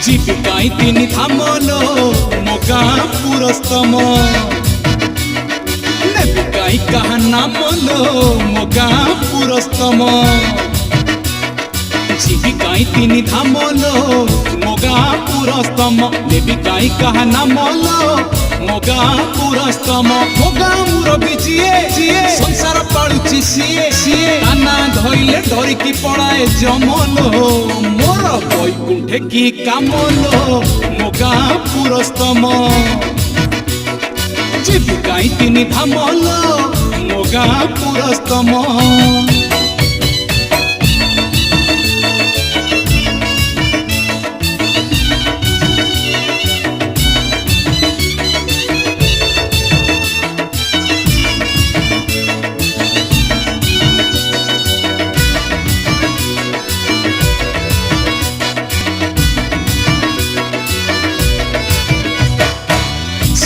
জীবিকাই তিনি থামলো মোগা পুরস্তম নেবিকাই কাহা নামলো মোগা পুরস্তম জীবিকাই তিনি থামলো মোগা পুরস্তম নেবিকাই কাহা নামলো মোগা পুরস্তম মোগা মুরবি জিয়ে সংসার পালুছি সিয়ে কানা ধইলে ডরিকি পড়াए জমলো মোর বৈকুণ্ঠে কি কামলো মোগা পুরস্তম জীবিকাই তিনি থামলো মোগা পুরস্তম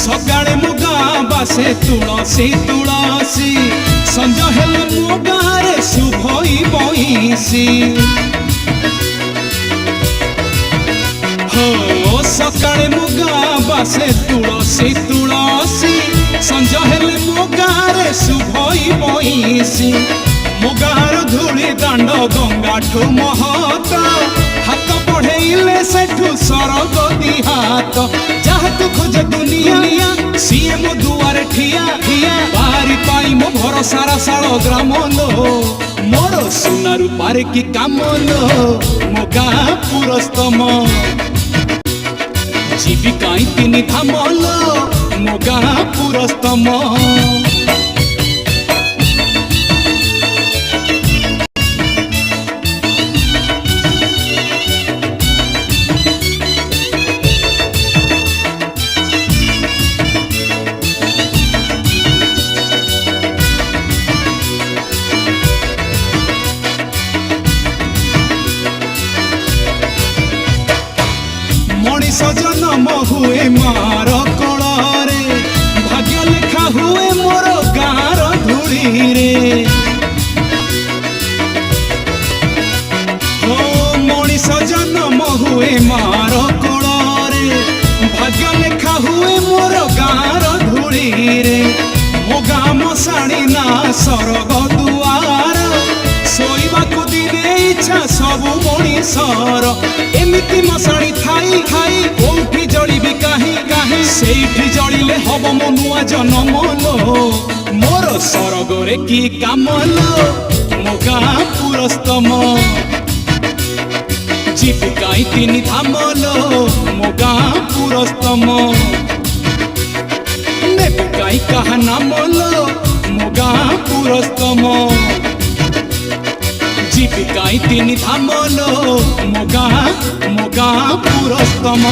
सकाळे मुगा बासे तुलसी तुलसी संज हेले मुगारे शुभई बईसी हो सकाळे मुगा बासे तुलसी तुलसी संज हेले मुगारे शुभई बईसी मुगार धूली दांड गंगाठू महत हाथ बढ़ेले सेठू सरग दिहात जहाँ तू खोजे दुनिया सीए मो दुआरे ठिया बारी पाई मो भरोसारा साल ग्राम लो मोर सुना रूपारे की काम लो मोगा पुरस्तम जीविकाई तिनी थामलो मोगा पुरस्तम मनीष जन्म हुए मार कलरे भाग्य लेखा हुए मोर गाँर धूली रे हो मनीष जन्म हुए मार कलरे भाग्य लेखा हुए मोर गाँर धूली रे मो गाँ मशाणी ना सरग दुआर शोवा को दिने इच्छा सबु मनीषर एमिति मशाणी थाई थाई कोठी जलिबी काहे सेठी जलिले हब मो नुआ जन्म लो मोर सरगरे की काम लो मोगा पुरस्तम जीविकाई तिनी थामलो मोगा पुरस्तम नेबिकाई काहा नाम लो मोगा पुरस्तम जीविकाई तिनी थामलो मोगा पुरस्तम।